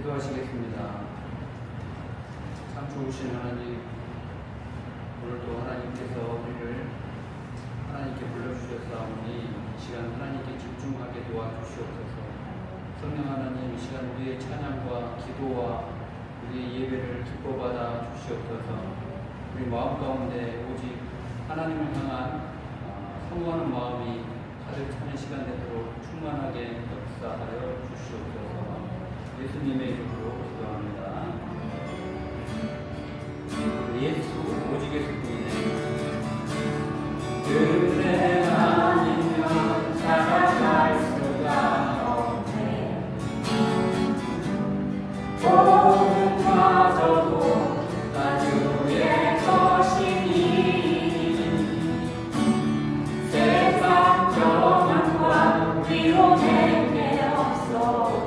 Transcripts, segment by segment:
기도하시겠습니다. 참 좋으신 하나님, 오늘도 하나님께서 우리를 하나님께 불러주셨사오니 이 시간 하나님께 집중하게 도와주시옵소서. 성령 하나님, 이 시간 우리의 찬양과 기도와 우리의 예배를 기뻐받아 주시옵소서. 우리 마음 가운데 오직 하나님을 향한 성공하는 마음이 가득 차는 시간 되도록 충만하게 역사하여 주시옵소서. 예수님의 이름으로 기도합니다. 예수, 오직 예수뿐이네. 그래 아니면 살아갈 수가 없네. 복음마저도 나 주의 것이니 세상 평안과 위로 내게 없어.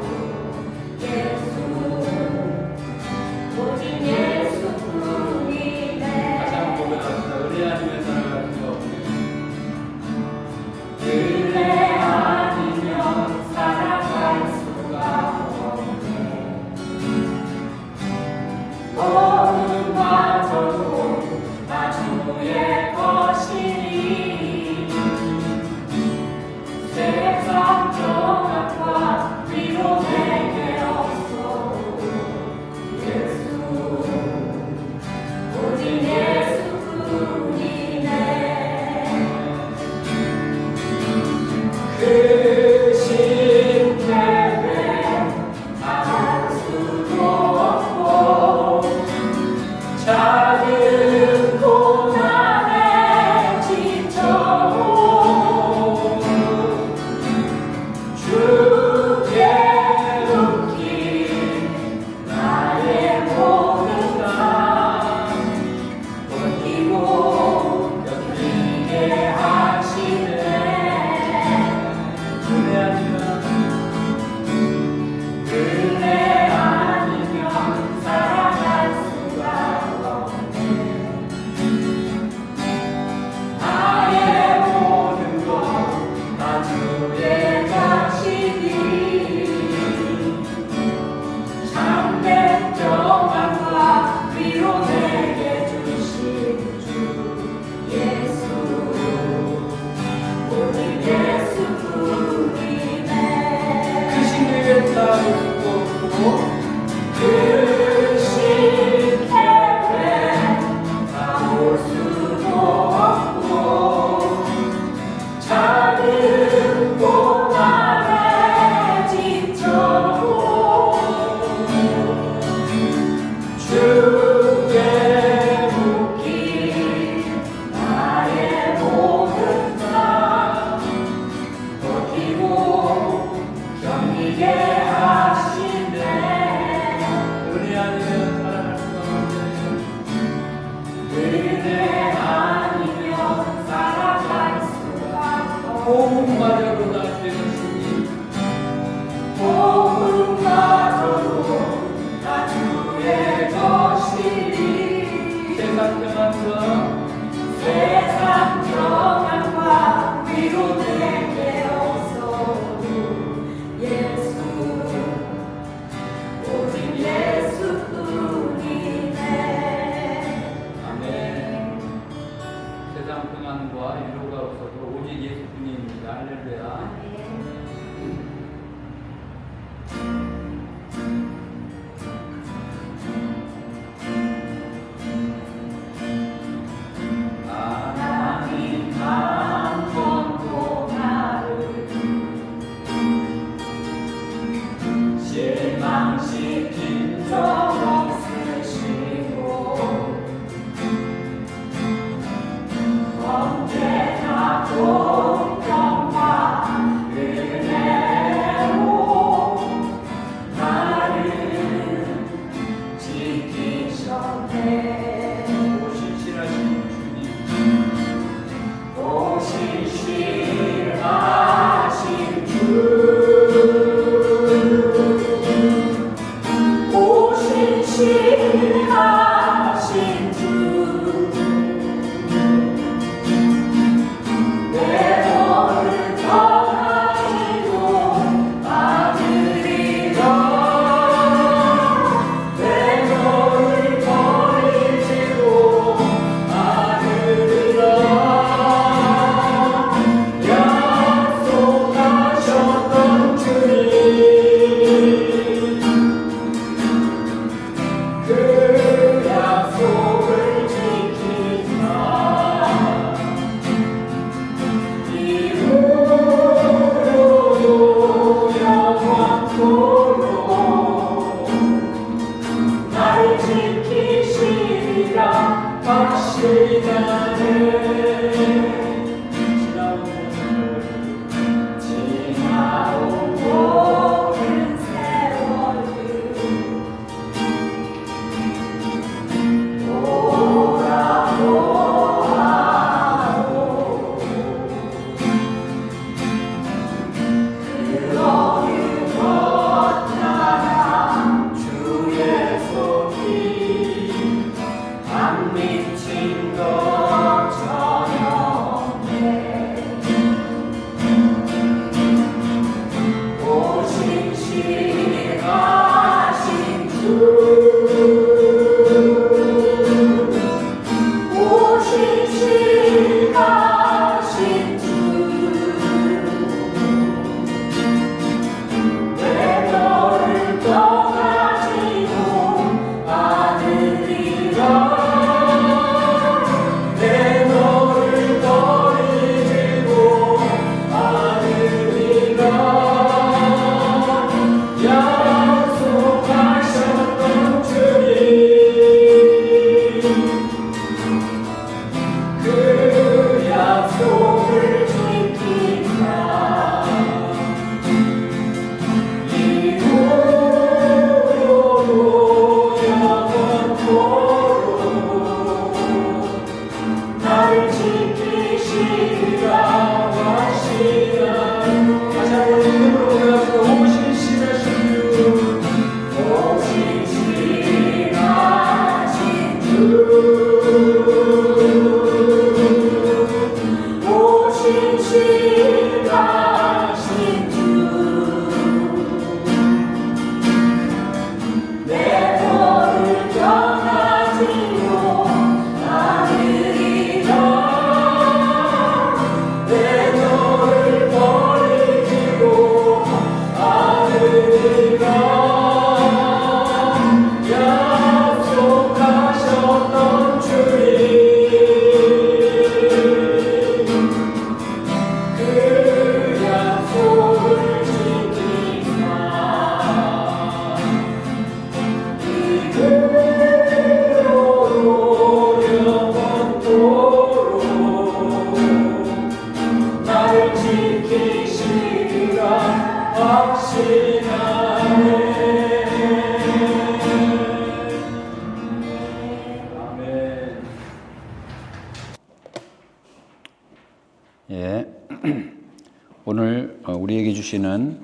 주시는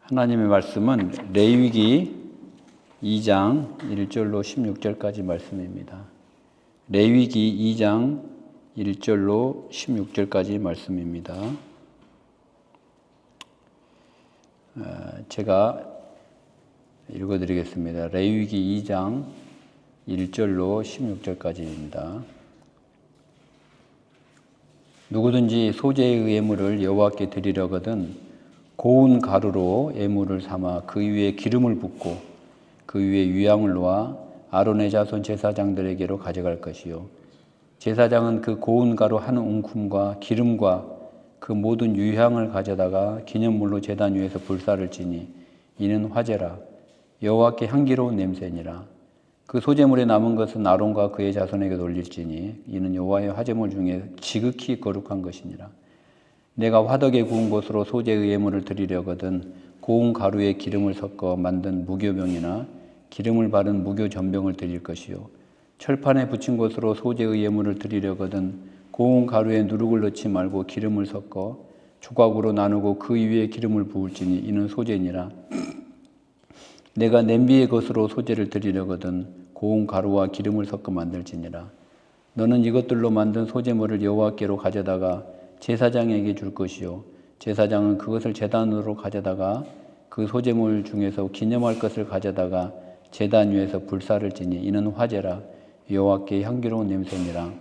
하나님의 말씀은 레위기 2장 1절로 16절까지 말씀입니다. 레위기 2장 1절로 16절까지 말씀입니다. 제가 읽어드리겠습니다. 레위기 2장 1절로 16절까지입니다. 누구든지 소재의 예물을 여호와께 드리려거든 고운 가루로 예물을 삼아 그 위에 기름을 붓고 그 위에 유향을 놓아 아론의 자손 제사장들에게로 가져갈 것이요 제사장은 그 고운 가루 한 웅큼과 기름과 그 모든 유향을 가져다가 기념물로 제단 위에서 불사를 지니 이는 화제라 여호와께 향기로운 냄새니라. 그 소재물에 남은 것은 아론과 그의 자손에게 돌릴지니 이는 여호와의 화제물 중에 지극히 거룩한 것이니라. 내가 화덕에 구운 것으로 소재의 예물을 드리려거든 고운 가루에 기름을 섞어 만든 무교병이나 기름을 바른 무교전병을 드릴 것이요 철판에 붙인 것으로 소재의 예물을 드리려거든 고운 가루에 누룩을 넣지 말고 기름을 섞어 조각으로 나누고 그 위에 기름을 부을지니 이는 소재니라. 내가 냄비의 것으로 소재를 드리려거든 고운 가루와 기름을 섞어 만들지니라. 너는 이것들로 만든 소재물을 여호와께로 가져다가 제사장에게 줄 것이요 제사장은 그것을 제단으로 가져다가 그 소재물 중에서 기념할 것을 가져다가 제단 위에서 불사를 지니 이는 화제라 여호와께 향기로운 냄새니라.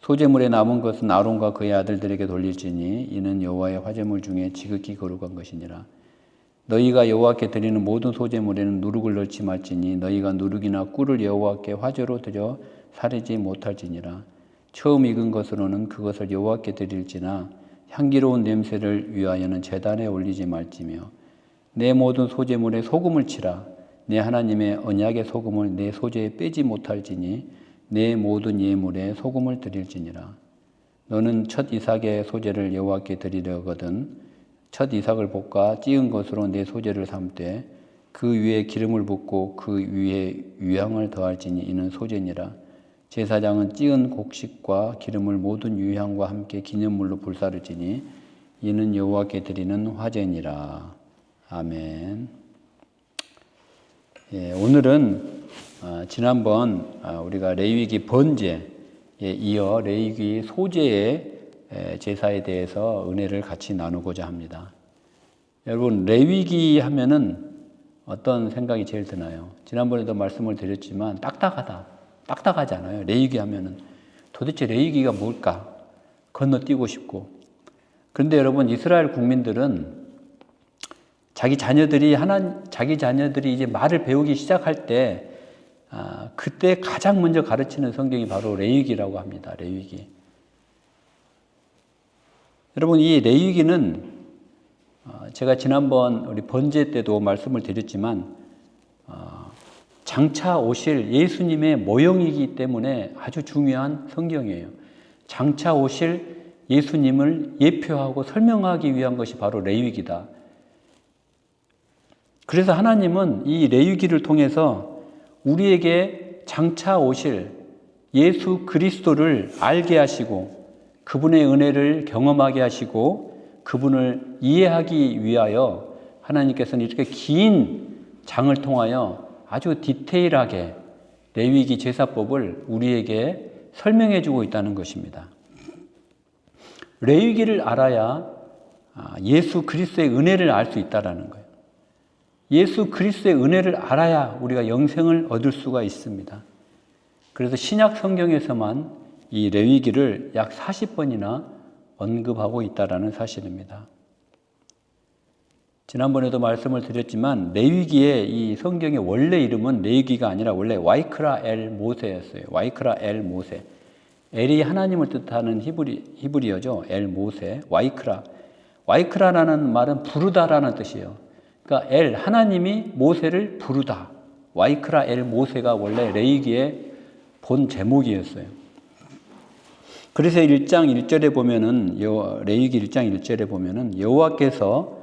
소재물에 남은 것은 아론과 그의 아들들에게 돌릴지니 이는 여호와의 화제물 중에 지극히 거룩한 것이니라. 너희가 여호와께 드리는 모든 소재물에는 누룩을 넣지 말지니 너희가 누룩이나 꿀을 여호와께 화제로 드려 사르지 못할지니라. 처음 익은 것으로는 그것을 여호와께 드릴지나 향기로운 냄새를 위하여는 제단에 올리지 말지며 내 모든 소재물에 소금을 치라. 내 하나님의 언약의 소금을 내 소재에 빼지 못할지니 내 모든 예물에 소금을 드릴지니라. 너는 첫 이삭의 소재를 여호와께 드리려거든 첫 이삭을 볶아 찌은 것으로 내 소재를 삼되 그 위에 기름을 붓고 그 위에 유향을 더할지니 이는 소재니라. 제사장은 찌은 곡식과 기름을 모든 유향과 함께 기념물로 불사를 지니 이는 여호와께 드리는 화제니라. 아멘. 오늘은 지난번 우리가 레위기 번제에 이어 레위기 소제의 제사에 대해서 은혜를 같이 나누고자 합니다. 여러분 레위기 하면은 어떤 생각이 제일 드나요? 지난번에도 말씀을 드렸지만 딱딱하지 않아요. 레위기 하면은 도대체 레위기가 뭘까? 건너뛰고 싶고. 그런데 여러분 이스라엘 국민들은 자기 자녀들이 이제 말을 배우기 시작할 때 그때 가장 먼저 가르치는 성경이 바로 레위기라고 합니다. 레위기. 여러분 이 레위기는 제가 지난번 우리 번제 때도 말씀을 드렸지만 장차 오실 예수님의 모형이기 때문에 아주 중요한 성경이에요. 장차 오실 예수님을 예표하고 설명하기 위한 것이 바로 레위기다. 그래서 하나님은 이 레위기를 통해서 우리에게 장차 오실 예수 그리스도를 알게 하시고 그분의 은혜를 경험하게 하시고 그분을 이해하기 위하여 하나님께서는 이렇게 긴 장을 통하여 아주 디테일하게 레위기 제사법을 우리에게 설명해 주고 있다는 것입니다. 레위기를 알아야 예수 그리스도의 은혜를 알 수 있다는 거예요. 예수 그리스도의 은혜를 알아야 우리가 영생을 얻을 수가 있습니다. 그래서 신약 성경에서만 이 레위기를 약 40번이나 언급하고 있다는 사실입니다. 지난번에도 말씀을 드렸지만 레위기의 이 성경의 원래 이름은 레위기가 아니라 원래 와이크라 엘 모세였어요. 와이크라 엘 모세. 엘이 하나님을 뜻하는 히브리어죠. 엘 모세. 와이크라라는 말은 부르다라는 뜻이에요. 그러니까 엘 하나님이 모세를 부르다. 와이크라 엘 모세가 원래 레위기의 본 제목이었어요. 그래서 1장 1절에 보면은 레위기 1장 1절에 보면은 여호와께서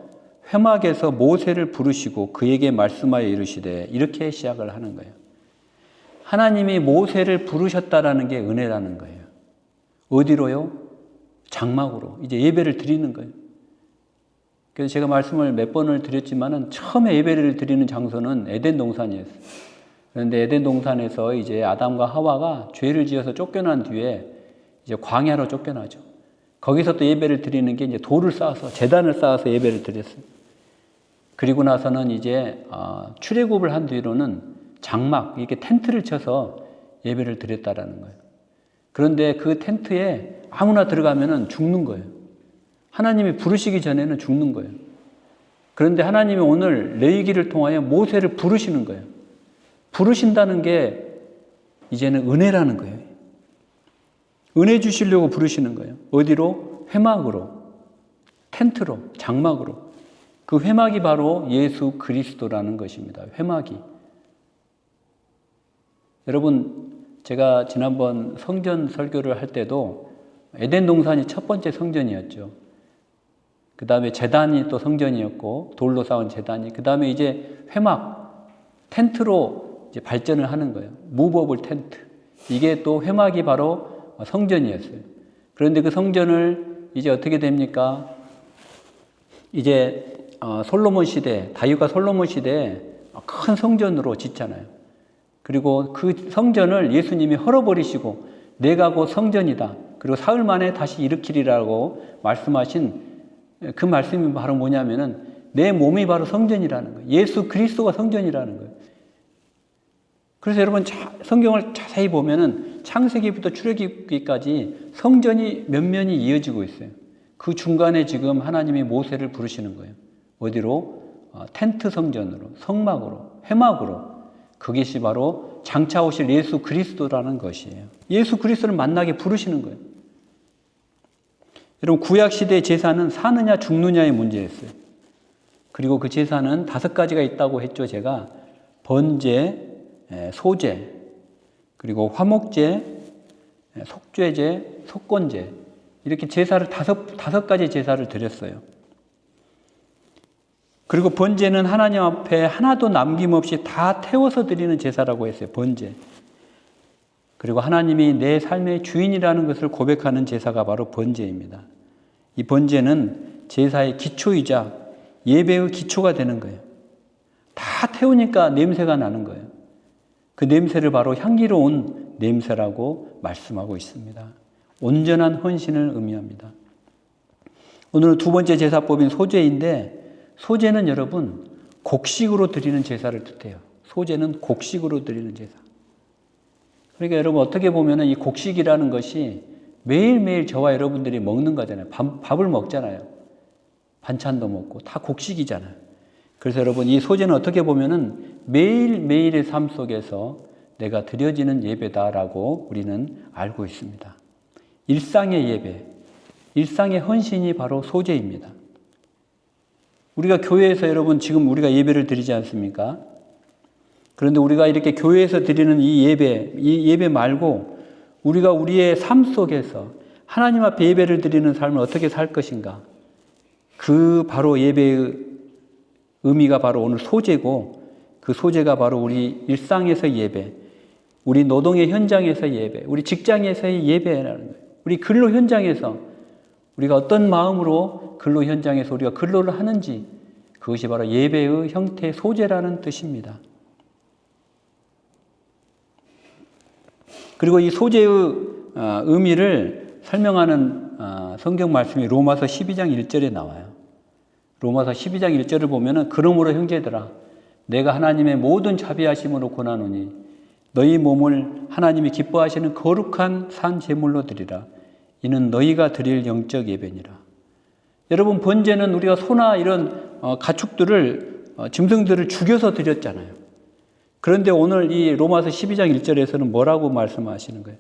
회막에서 모세를 부르시고 그에게 말씀하여 이르시되 이렇게 시작을 하는 거예요. 하나님이 모세를 부르셨다라는 게 은혜라는 거예요. 어디로요? 장막으로 이제 예배를 드리는 거예요. 그래서 제가 말씀을 몇 번을 드렸지만은 처음에 예배를 드리는 장소는 에덴 동산이었어요. 그런데 에덴 동산에서 이제 아담과 하와가 죄를 지어서 쫓겨난 뒤에 이제 광야로 쫓겨나죠. 거기서 또 예배를 드리는 게 이제 돌을 쌓아서 제단을 쌓아서 예배를 드렸어요. 그리고 나서는 이제 출애굽을 한 뒤로는 장막 이렇게 텐트를 쳐서 예배를 드렸다라는 거예요. 그런데 그 텐트에 아무나 들어가면은 죽는 거예요. 하나님이 부르시기 전에는 죽는 거예요. 그런데 하나님이 오늘 레위기를 통하여 모세를 부르시는 거예요. 부르신다는 게 이제는 은혜라는 거예요. 은혜 주시려고 부르시는 거예요. 어디로? 회막으로, 텐트로, 장막으로. 그 회막이 바로 예수 그리스도라는 것입니다. 회막이. 여러분, 제가 지난번 성전 설교를 할 때도 에덴 동산이 첫 번째 성전이었죠. 그 다음에 제단이 또 성전이었고, 돌로 쌓은 제단이. 그 다음에 이제 회막, 텐트로 이제 발전을 하는 거예요. 무버블 텐트. 이게 또 회막이 바로 성전이었어요. 그런데 그 성전을 이제 어떻게 됩니까? 이제 솔로몬 시대, 다윗과 솔로몬 시대에 큰 성전으로 짓잖아요. 그리고 그 성전을 예수님이 헐어버리시고 내가 곧 성전이다. 그리고 사흘 만에 다시 일으키리라고 말씀하신 그 말씀이 바로 뭐냐면은 내 몸이 바로 성전이라는 거예요. 예수 그리스도가 성전이라는 거예요. 그래서 여러분 성경을 자세히 보면은 창세기부터 출애굽기까지 성전이 면면이 이어지고 있어요. 그 중간에 지금 하나님이 모세를 부르시는 거예요. 어디로? 텐트 성전으로, 성막으로, 회막으로. 그것이 바로 장차 오실 예수 그리스도라는 것이에요. 예수 그리스도를 만나게 부르시는 거예요. 여러분 구약 시대의 제사는 사느냐 죽느냐의 문제였어요. 그리고 그 제사는 5가지가 있다고 했죠. 제가 번제, 소제, 그리고 화목제, 속죄제, 속건제 이렇게 제사를 다섯 가지 제사를 드렸어요. 그리고 번제는 하나님 앞에 하나도 남김없이 다 태워서 드리는 제사라고 했어요. 번제. 그리고 하나님이 내 삶의 주인이라는 것을 고백하는 제사가 바로 번제입니다. 이 번제는 제사의 기초이자 예배의 기초가 되는 거예요. 다 태우니까 냄새가 나는 거예요. 그 냄새를 바로 향기로운 냄새라고 말씀하고 있습니다. 온전한 헌신을 의미합니다. 오늘은 두 번째 제사법인 소제인데 소제는 여러분 곡식으로 드리는 제사를 뜻해요. 소제는 곡식으로 드리는 제사. 그러니까 여러분 어떻게 보면 이 곡식이라는 것이 매일매일 저와 여러분들이 먹는 거잖아요. 밥을 먹잖아요. 반찬도 먹고 다 곡식이잖아요. 그래서 여러분 이 소제는 어떻게 보면은 매일매일의 삶 속에서 내가 드려지는 예배다라고 우리는 알고 있습니다. 일상의 예배, 일상의 헌신이 바로 소제입니다. 우리가 교회에서 여러분 지금 우리가 예배를 드리지 않습니까? 그런데 우리가 이렇게 교회에서 드리는 이 예배 말고 우리가 우리의 삶 속에서 하나님 앞에 예배를 드리는 삶을 어떻게 살 것인가? 그 바로 예배의 의미가 바로 오늘 소제고 그 소제가 바로 우리 일상에서 예배, 우리 노동의 현장에서 예배, 우리 직장에서의 예배라는 거예요. 우리 근로 현장에서 우리가 어떤 마음으로 근로 현장에서 우리가 근로를 하는지 그것이 바로 예배의 형태 소제라는 뜻입니다. 그리고 이 소제의 의미를 설명하는 성경 말씀이 로마서 12장 1절에 나와요. 로마서 12장 1절을 보면은 그러므로 형제들아 내가 하나님의 모든 자비하심으로 권하노니 너희 몸을 하나님이 기뻐하시는 거룩한 산 제물로 드리라. 이는 너희가 드릴 영적 예배니라. 여러분 번제는 우리가 소나 이런 가축들을 짐승들을 죽여서 드렸잖아요. 그런데 오늘 이 로마서 12장 1절에서는 뭐라고 말씀하시는 거예요?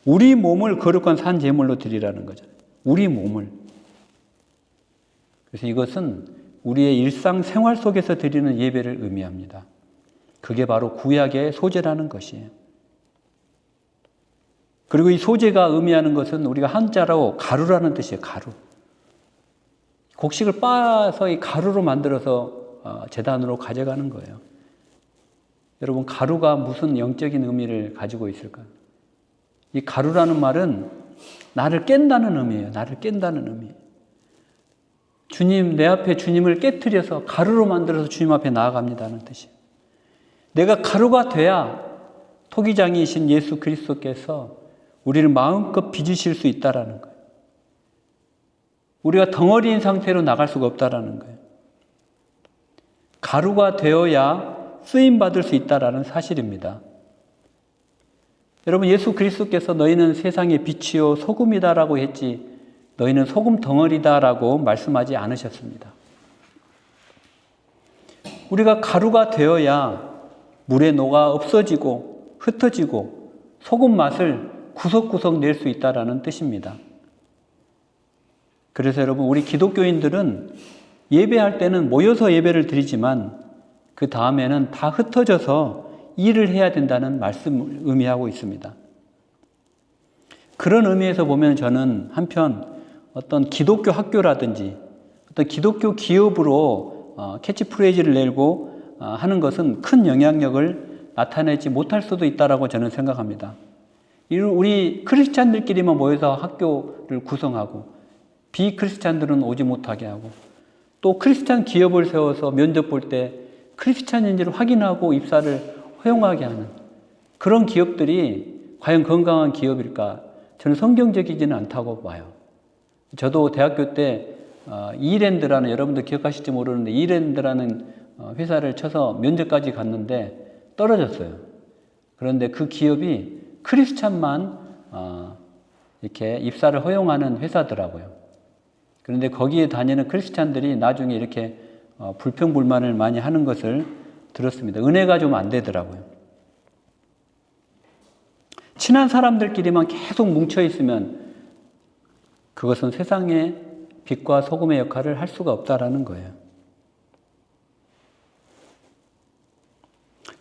우리 몸을 거룩한 산 제물로 드리라는 거잖아요. 우리 몸을. 그래서 이것은 우리의 일상 생활 속에서 드리는 예배를 의미합니다. 그게 바로 구약의 소제라는 것이에요. 그리고 이 소제가 의미하는 것은 우리가 한자로 가루라는 뜻이에요. 가루. 곡식을 빻아서 이 가루로 만들어서 제단으로 가져가는 거예요. 여러분 가루가 무슨 영적인 의미를 가지고 있을까요? 이 가루라는 말은 나를 깬다는 의미예요. 나를 깬다는 의미. 주님, 내 앞에 주님을 깨트려서 가루로 만들어서 주님 앞에 나아갑니다는 뜻이에요. 내가 가루가 돼야 토기장이신 예수 그리스도께서 우리를 마음껏 빚으실 수 있다라는 거예요. 우리가 덩어리인 상태로 나갈 수가 없다라는 거예요. 가루가 되어야 쓰임받을 수 있다라는 사실입니다. 여러분, 예수 그리스도께서 너희는 세상의 빛이요 소금이다라고 했지 너희는 소금 덩어리다라고 말씀하지 않으셨습니다. 우리가 가루가 되어야 물에 녹아 없어지고 흩어지고 소금 맛을 구석구석 낼 수 있다라는 뜻입니다. 그래서 여러분, 우리 기독교인들은 예배할 때는 모여서 예배를 드리지만 그 다음에는 다 흩어져서 일을 해야 된다는 말씀을 의미하고 있습니다. 그런 의미에서 보면 저는 한편 어떤 기독교 학교라든지 어떤 기독교 기업으로 캐치프레이즈를 내고 하는 것은 큰 영향력을 나타내지 못할 수도 있다라고 저는 생각합니다. 우리 크리스찬들끼리만 모여서 학교를 구성하고 비크리스찬들은 오지 못하게 하고 또 크리스찬 기업을 세워서 면접 볼 때 크리스찬인지를 확인하고 입사를 허용하게 하는 그런 기업들이 과연 건강한 기업일까? 저는 성경적이지는 않다고 봐요. 저도 대학교 때 이랜드라는, 여러분들 기억하실지 모르는데 이랜드라는 회사를 쳐서 면접까지 갔는데 떨어졌어요. 그런데 그 기업이 크리스찬만 이렇게 입사를 허용하는 회사더라고요. 그런데 거기에 다니는 크리스찬들이 나중에 이렇게 불평불만을 많이 하는 것을 들었습니다. 은혜가 좀 안 되더라고요. 친한 사람들끼리만 계속 뭉쳐 있으면 그것은 세상의 빛과 소금의 역할을 할 수가 없다라는 거예요.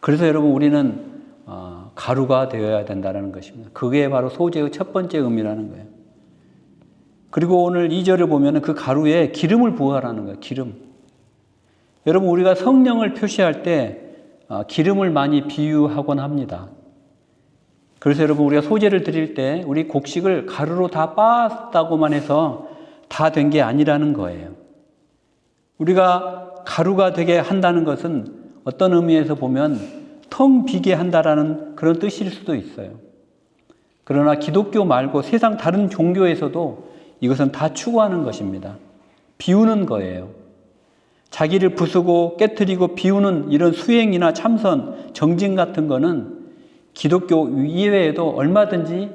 그래서 여러분, 우리는 가루가 되어야 된다는 것입니다. 그게 바로 소재의 첫 번째 의미라는 거예요. 그리고 오늘 2절을 보면 그 가루에 기름을 부어라는 거예요. 기름. 여러분, 우리가 성령을 표시할 때 기름을 많이 비유하곤 합니다. 그래서 여러분, 우리가 소재를 드릴 때 우리 곡식을 가루로 다 빻았다고만 해서 다 된 게 아니라는 거예요. 우리가 가루가 되게 한다는 것은 어떤 의미에서 보면 텅 비게 한다라는 그런 뜻일 수도 있어요. 그러나 기독교 말고 세상 다른 종교에서도 이것은 다 추구하는 것입니다. 비우는 거예요. 자기를 부수고 깨트리고 비우는 이런 수행이나 참선, 정진 같은 거는 기독교 이외에도 얼마든지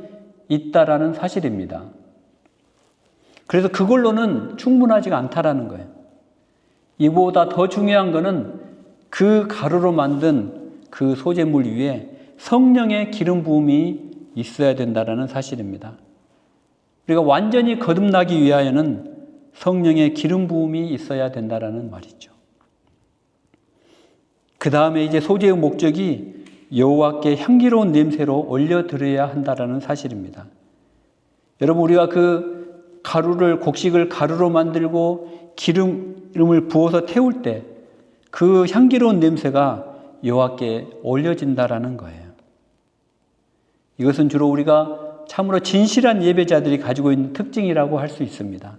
있다라는 사실입니다. 그래서 그걸로는 충분하지가 않다라는 거예요. 이보다 더 중요한 거는 그 가루로 만든 그 소재물 위에 성령의 기름 부음이 있어야 된다라는 사실입니다. 우리가 완전히 거듭나기 위하여는 성령의 기름 부음이 있어야 된다라는 말이죠. 그 다음에 이제 소재의 목적이 여호와께 향기로운 냄새로 올려드려야 한다라는 사실입니다. 여러분, 우리가 그 가루를, 곡식을 가루로 만들고 기름을 부어서 태울 때 그 향기로운 냄새가 여호와께 올려진다라는 거예요. 이것은 주로 우리가 참으로 진실한 예배자들이 가지고 있는 특징이라고 할 수 있습니다.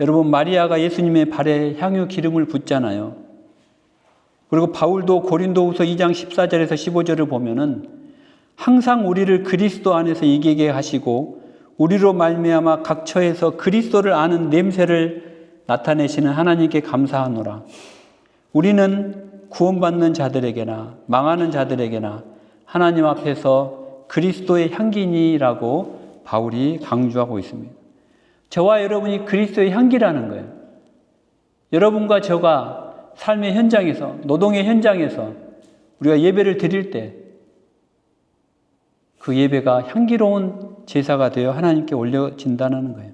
여러분, 마리아가 예수님의 발에 향유 기름을 붓잖아요. 그리고 바울도 고린도후서 2장 14절에서 15절을 보면은 항상 우리를 그리스도 안에서 이기게 하시고 우리로 말미암아 각 처에서 그리스도를 아는 냄새를 나타내시는 하나님께 감사하노라. 우리는 구원받는 자들에게나 망하는 자들에게나 하나님 앞에서 그리스도의 향기니라고 바울이 강조하고 있습니다. 저와 여러분이 그리스도의 향기라는 거예요. 여러분과 저가 삶의 현장에서, 노동의 현장에서 우리가 예배를 드릴 때 그 예배가 향기로운 제사가 되어 하나님께 올려진다는 거예요.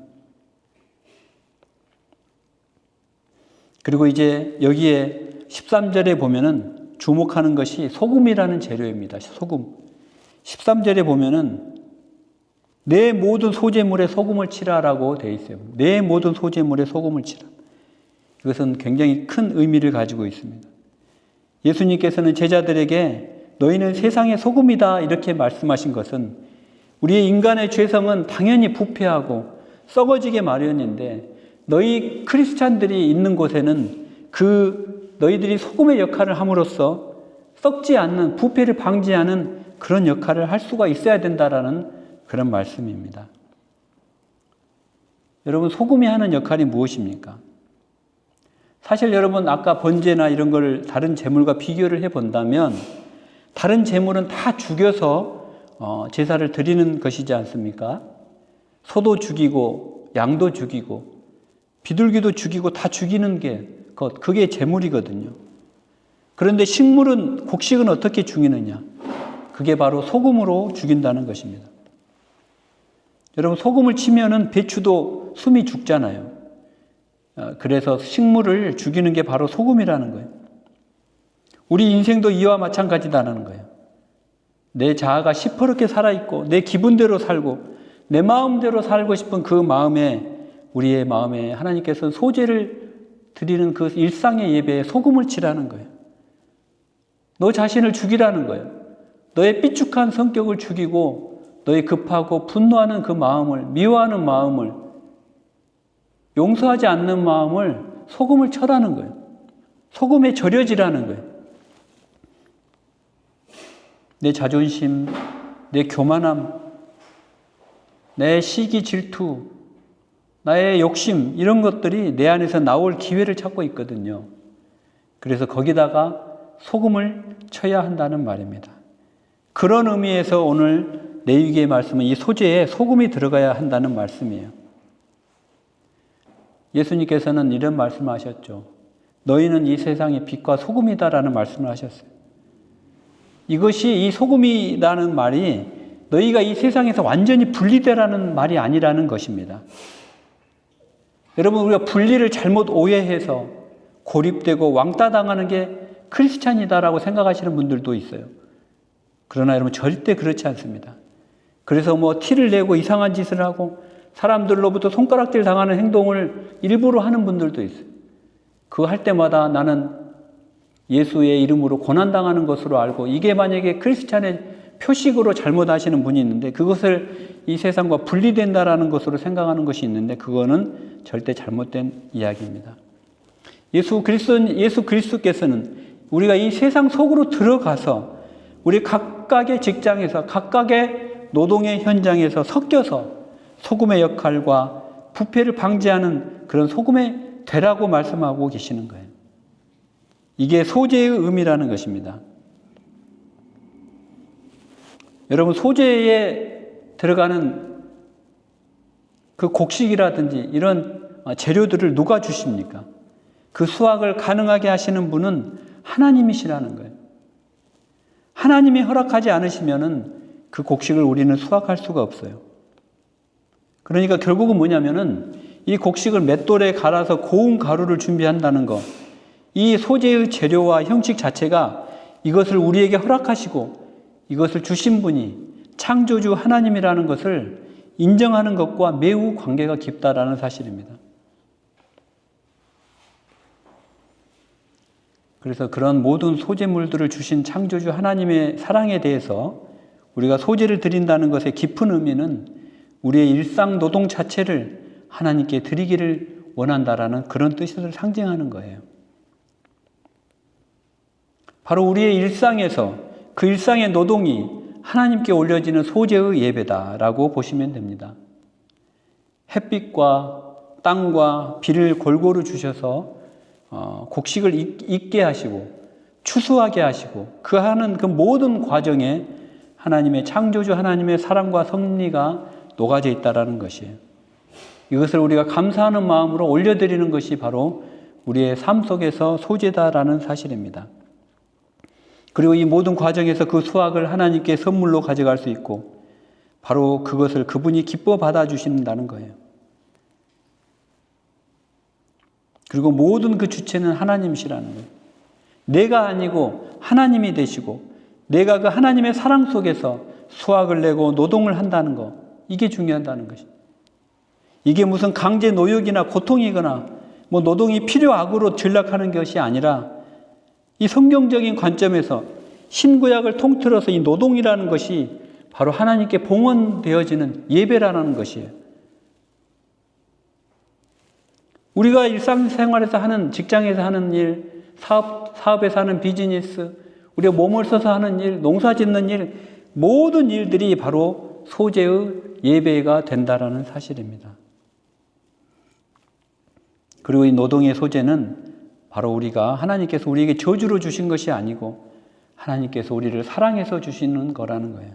그리고 이제 여기에 13절에 보면은 주목하는 것이 소금이라는 재료입니다. 소금. 13절에 보면은 내 모든 소재물에 소금을 치라라고 되어 있어요. 내 모든 소재물에 소금을 치라. 이것은 굉장히 큰 의미를 가지고 있습니다. 예수님께서는 제자들에게 너희는 세상의 소금이다 이렇게 말씀하신 것은 우리의 인간의 죄성은 당연히 부패하고 썩어지게 마련인데 너희 크리스찬들이 있는 곳에는 그 너희들이 소금의 역할을 함으로써 썩지 않는 부패를 방지하는 그런 역할을 할 수가 있어야 된다라는 그런 말씀입니다. 여러분, 소금이 하는 역할이 무엇입니까? 사실 여러분, 아까 번제나 이런 걸 다른 제물과 비교를 해본다면 다른 제물은 다 죽여서 제사를 드리는 것이지 않습니까? 소도 죽이고 양도 죽이고 비둘기도 죽이고 다 죽이는 게 그게 제물이거든요. 그런데 식물은, 곡식은 어떻게 죽이느냐? 그게 바로 소금으로 죽인다는 것입니다. 여러분, 소금을 치면은 배추도 숨이 죽잖아요. 그래서 식물을 죽이는 게 바로 소금이라는 거예요. 우리 인생도 이와 마찬가지다라는 거예요. 내 자아가 시퍼렇게 살아있고 내 기분대로 살고 내 마음대로 살고 싶은 그 마음에, 우리의 마음에 하나님께서 소제를 드리는 그 일상의 예배에 소금을 치라는 거예요. 너 자신을 죽이라는 거예요. 너의 삐죽한 성격을 죽이고 너의 급하고 분노하는 그 마음을, 미워하는 마음을, 용서하지 않는 마음을 소금을 쳐라는 거예요. 소금에 절여지라는 거예요. 내 자존심, 내 교만함, 내 시기 질투, 나의 욕심, 이런 것들이 내 안에서 나올 기회를 찾고 있거든요. 그래서 거기다가 소금을 쳐야 한다는 말입니다. 그런 의미에서 오늘 레위기의 말씀은 이 소제에 소금이 들어가야 한다는 말씀이에요. 예수님께서는 이런 말씀을 하셨죠. 너희는 이 세상의 빛과 소금이다라는 말씀을 하셨어요. 이것이, 이 소금이라는 말이 너희가 이 세상에서 완전히 분리되라는 말이 아니라는 것입니다. 여러분, 우리가 분리를 잘못 오해해서 고립되고 왕따 당하는 게 크리스찬이다라고 생각하시는 분들도 있어요. 그러나 여러분, 절대 그렇지 않습니다. 그래서 티를 내고 이상한 짓을 하고 사람들로부터 손가락질 당하는 행동을 일부러 하는 분들도 있어요. 그거 할 때마다 나는 예수의 이름으로 고난당하는 것으로 알고, 이게 만약에 크리스찬의 표식으로 잘못하시는 분이 있는데 그것을 이 세상과 분리된다라는 것으로 생각하는 것이 있는데 그거는 절대 잘못된 이야기입니다. 예수 그리스도께서는 우리가 이 세상 속으로 들어가서 우리 각각의 직장에서, 각각의 노동의 현장에서 섞여서 소금의 역할과 부패를 방지하는 그런 소금의 되라고 말씀하고 계시는 거예요. 이게 소제의 의미라는 것입니다. 여러분, 소제에 들어가는 그 곡식이라든지 이런 재료들을 누가 주십니까? 그 수확을 가능하게 하시는 분은 하나님이시라는 거예요. 하나님이 허락하지 않으시면은 그 곡식을 우리는 수확할 수가 없어요. 그러니까 결국은 뭐냐면은 이 곡식을 맷돌에 갈아서 고운 가루를 준비한다는 것, 이 소재의 재료와 형식 자체가 이것을 우리에게 허락하시고 이것을 주신 분이 창조주 하나님이라는 것을 인정하는 것과 매우 관계가 깊다라는 사실입니다. 그래서 그런 모든 소재물들을 주신 창조주 하나님의 사랑에 대해서 우리가 소재를 드린다는 것의 깊은 의미는 우리의 일상 노동 자체를 하나님께 드리기를 원한다라는 그런 뜻을 상징하는 거예요. 바로 우리의 일상에서 그 일상의 노동이 하나님께 올려지는 소재의 예배다라고 보시면 됩니다. 햇빛과 땅과 비를 골고루 주셔서 곡식을 익게 하시고 추수하게 하시고 그 하는 그 모든 과정에 하나님의 창조주 하나님의 사랑과 섭리가 녹아져 있다라는 것이에요. 이것을 우리가 감사하는 마음으로 올려드리는 것이 바로 우리의 삶 속에서 소재다라는 사실입니다. 그리고 이 모든 과정에서 그 수확을 하나님께 선물로 가져갈 수 있고 바로 그것을 그분이 기뻐 받아주신다는 거예요. 그리고 모든 그 주체는 하나님이시라는 거예요. 내가 아니고 하나님이 되시고 내가 그 하나님의 사랑 속에서 수확을 내고 노동을 한다는 것, 이게 중요하다는 것입니다. 이게 무슨 강제 노역이나 고통이거나 노동이 필요악으로 전락하는 것이 아니라 이 성경적인 관점에서 신구약을 통틀어서 이 노동이라는 것이 바로 하나님께 봉헌되어지는 예배라는 것이에요. 우리가 일상생활에서 하는, 직장에서 하는 일, 사업에서 하는 비즈니스, 우리가 몸을 써서 하는 일, 농사 짓는 일, 모든 일들이 바로 소재의 예배가 된다라는 사실입니다. 그리고 이 노동의 소재는 바로 우리가 하나님께서 우리에게 저주로 주신 것이 아니고 하나님께서 우리를 사랑해서 주시는 거라는 거예요.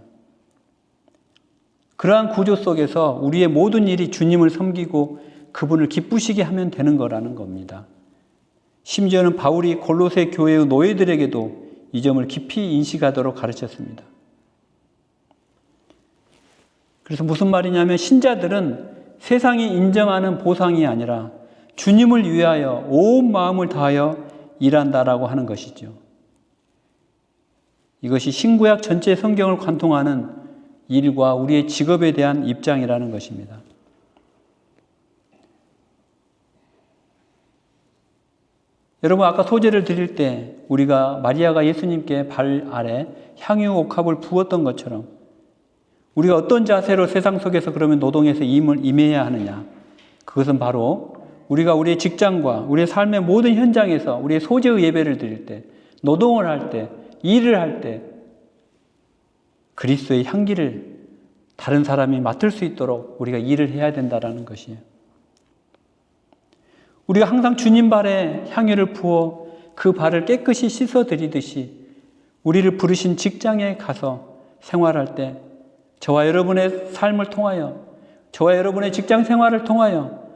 그러한 구조 속에서 우리의 모든 일이 주님을 섬기고 그분을 기쁘시게 하면 되는 거라는 겁니다. 심지어는 바울이 골로새 교회의 노예들에게도 이 점을 깊이 인식하도록 가르쳤습니다. 그래서 무슨 말이냐면 신자들은 세상이 인정하는 보상이 아니라 주님을 위하여 온 마음을 다하여 일한다라고 하는 것이죠. 이것이 신구약 전체 성경을 관통하는 일과 우리의 직업에 대한 입장이라는 것입니다. 여러분, 아까 소제를 드릴 때 우리가 마리아가 예수님께 발 아래 향유 옥합을 부었던 것처럼 우리가 어떤 자세로 세상 속에서 그러면 노동에서 임해야 하느냐? 그것은 바로 우리가 우리의 직장과 우리의 삶의 모든 현장에서 우리의 소제의 예배를 드릴 때, 노동을 할 때, 일을 할 때 그리스도의 향기를 다른 사람이 맡을 수 있도록 우리가 일을 해야 된다는 것이에요. 우리가 항상 주님 발에 향유를 부어 그 발을 깨끗이 씻어드리듯이 우리를 부르신 직장에 가서 생활할 때 저와 여러분의 삶을 통하여, 저와 여러분의 직장 생활을 통하여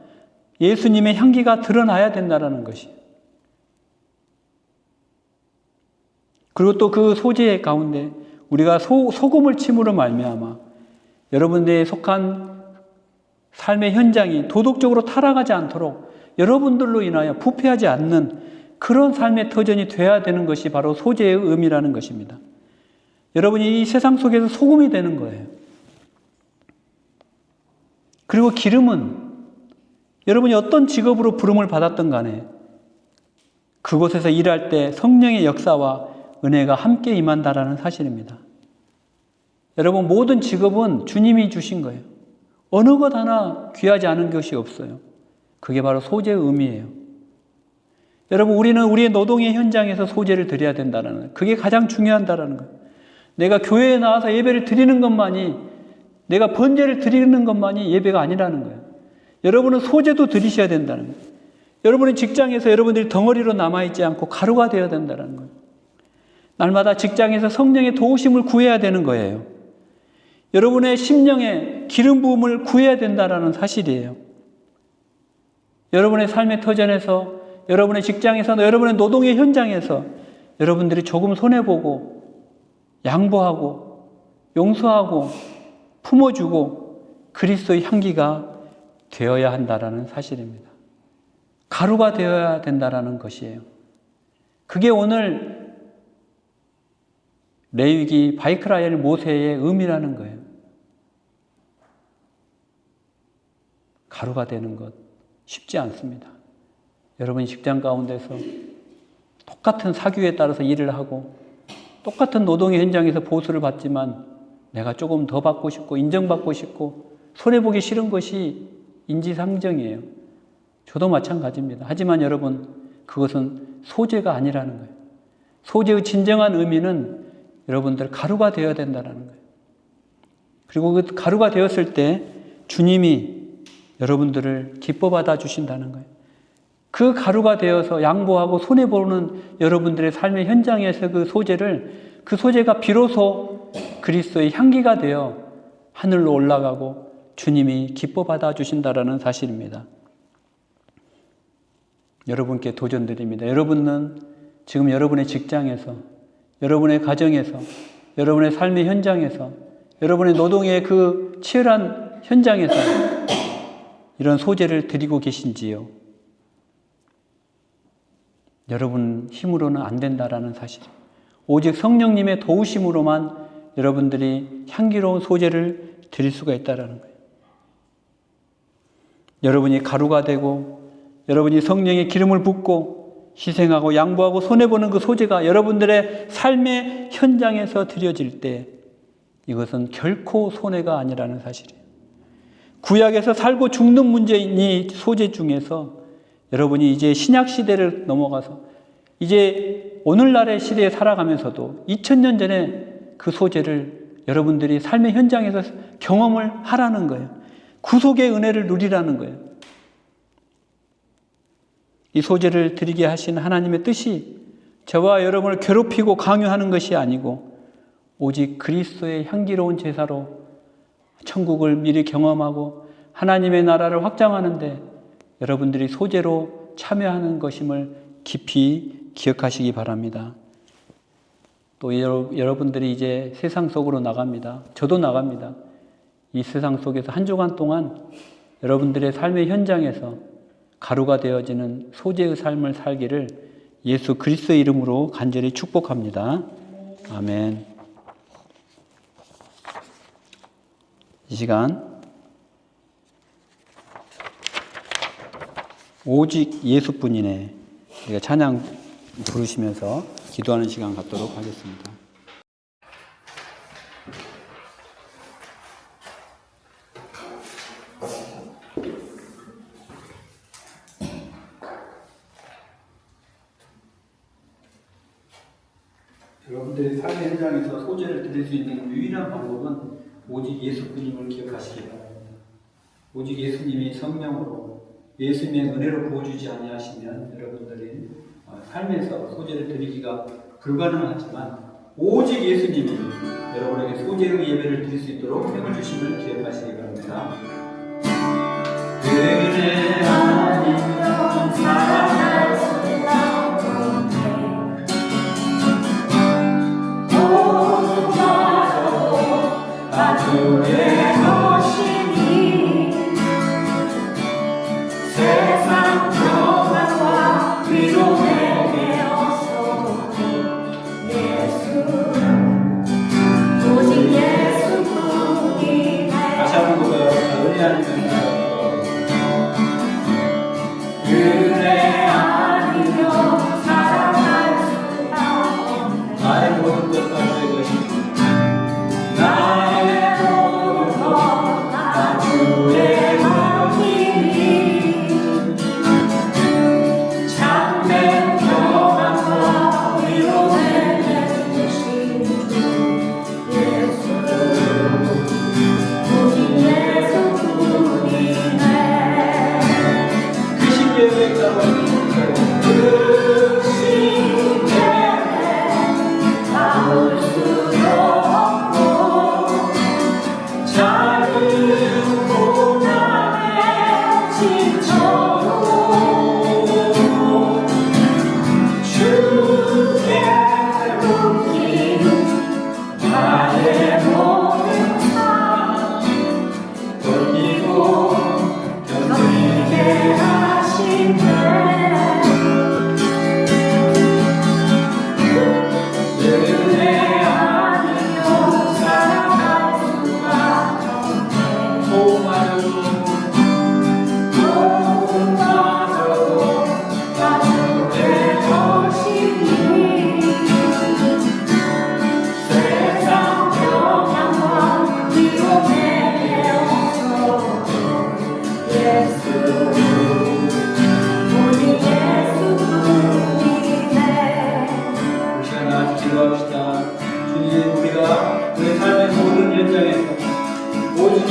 예수님의 향기가 드러나야 된다는 것이에요. 그리고 또 그 소재 가운데 우리가 소금을 침으로 말미암아 여러분들의 속한 삶의 현장이 도덕적으로 타락하지 않도록 여러분들로 인하여 부패하지 않는 그런 삶의 터전이 되어야 되는 것이 바로 소재의 의미라는 것입니다. 여러분이 이 세상 속에서 소금이 되는 거예요. 그리고 기름은 여러분이 어떤 직업으로 부름을 받았던 간에 그곳에서 일할 때 성령의 역사와 은혜가 함께 임한다라는 사실입니다. 여러분, 모든 직업은 주님이 주신 거예요. 어느 것 하나 귀하지 않은 것이 없어요. 그게 바로 소재의 의미예요. 여러분, 우리는 우리의 노동의 현장에서 소재를 드려야 된다는 거예요. 그게 가장 중요하다는 거예요. 내가 교회에 나와서 예배를 드리는 것만이, 내가 번제를 드리는 것만이 예배가 아니라는 거예요. 여러분은 소재도 드리셔야 된다는 거예요. 여러분의 직장에서 여러분들이 덩어리로 남아있지 않고 가루가 되어야 된다는 거예요. 날마다 직장에서 성령의 도우심을 구해야 되는 거예요. 여러분의 심령에 기름 부음을 구해야 된다는 사실이에요. 여러분의 삶의 터전에서, 여러분의 직장에서, 여러분의 노동의 현장에서 여러분들이 조금 손해보고 양보하고 용서하고 품어주고 그리스도의 향기가 되어야 한다는 사실입니다. 가루가 되어야 된다는 것이에요. 그게 오늘 레위기 바이크라엘 모세의 의미라는 거예요. 가루가 되는 것 쉽지 않습니다. 여러분이 직장 가운데서 똑같은 사규에 따라서 일을 하고 똑같은 노동의 현장에서 보수를 받지만 내가 조금 더 받고 싶고 인정받고 싶고 손해보기 싫은 것이 인지상정이에요. 저도 마찬가지입니다. 하지만 여러분, 그것은 소재가 아니라는 거예요. 소재의 진정한 의미는 여러분들 가루가 되어야 된다는 거예요. 그리고 그 가루가 되었을 때 주님이 여러분들을 기뻐 받아 주신다는 거예요. 그 가루가 되어서 양보하고 손해보는 여러분들의 삶의 현장에서 그 소재가 비로소 그리스도의 향기가 되어 하늘로 올라가고 주님이 기뻐 받아 주신다라는 사실입니다. 여러분께 도전드립니다. 여러분은 지금 여러분의 직장에서, 여러분의 가정에서, 여러분의 삶의 현장에서, 여러분의 노동의 그 치열한 현장에서 이런 소재를 드리고 계신지요? 여러분 힘으로는 안 된다라는 사실. 오직 성령님의 도우심으로만 여러분들이 향기로운 소재를 드릴 수가 있다라는 거예요. 여러분이 가루가 되고 여러분이 성령의 기름을 붓고 희생하고 양보하고 손해보는 그 소재가 여러분들의 삶의 현장에서 드려질 때 이것은 결코 손해가 아니라는 사실이에요. 구약에서 살고 죽는 문제인 이 소재 중에서 여러분이 이제 신약 시대를 넘어가서 이제 오늘날의 시대에 살아가면서도 2000년 전에 그 소재를 여러분들이 삶의 현장에서 경험을 하라는 거예요. 구속의 은혜를 누리라는 거예요. 이 소재를 드리게 하신 하나님의 뜻이 저와 여러분을 괴롭히고 강요하는 것이 아니고 오직 그리스도의 향기로운 제사로 천국을 미리 경험하고 하나님의 나라를 확장하는데 여러분들이 소재로 참여하는 것임을 깊이 기억하시기 바랍니다. 또 여러분들이 이제 세상 속으로 나갑니다. 저도 나갑니다. 이 세상 속에서 한 주간 동안 여러분들의 삶의 현장에서 가루가 되어지는 소재의 삶을 살기를 예수 그리스도의 이름으로 간절히 축복합니다. 아멘. 이 시간 오직 예수뿐이네. 우리가 찬양 부르시면서 기도하는 시간 갖도록 하겠습니다. 여러분들의 삶의 현장에서 소재를 드릴 수 있는 유일한 방법은 오직 예수님을 기억하시기 바랍니다. 오직 예수님이 성령으로 예수님의 은혜로 부어주지 아니하시면 여러분들이 삶에서 소재를 드리기가 불가능하지만 오직 예수님이 여러분에게 소재의 예배를 드릴 수 있도록 힘을 주심을 기억하시기 바랍니다. 은혜 아니면 살아갈 수 주의 것이니 세상 평안과 위로 내게 없어도 예수 오직 예수뿐이네. 다시 한번 볼까요? 은혜 아니면 은혜 아니면 살아갈 수가 없네. 나의 모든 것 나의 것이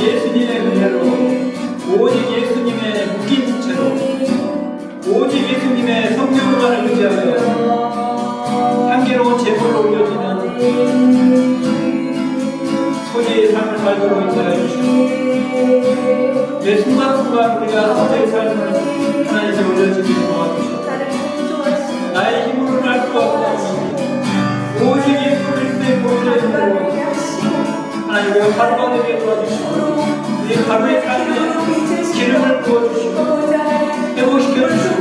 예수님의 은혜로 오직 예수님의 묶인 채로 오직 예수님의 성령만을 의지하여 향기로운 제물로 올려지는 소재의 삶을 살도록 인도해 주시고 매 순간순간 우리가 소재의 삶을 하나님께 올려지기를 도와주시고 나의 힘으로는 할 수 없다 오직 예수 그리스도의 보혈의 힘으로 하나님 우리가 가루가 되게 도와주시고 우리 가루의 삶에 기름을 부어주시고 회복시켜주시고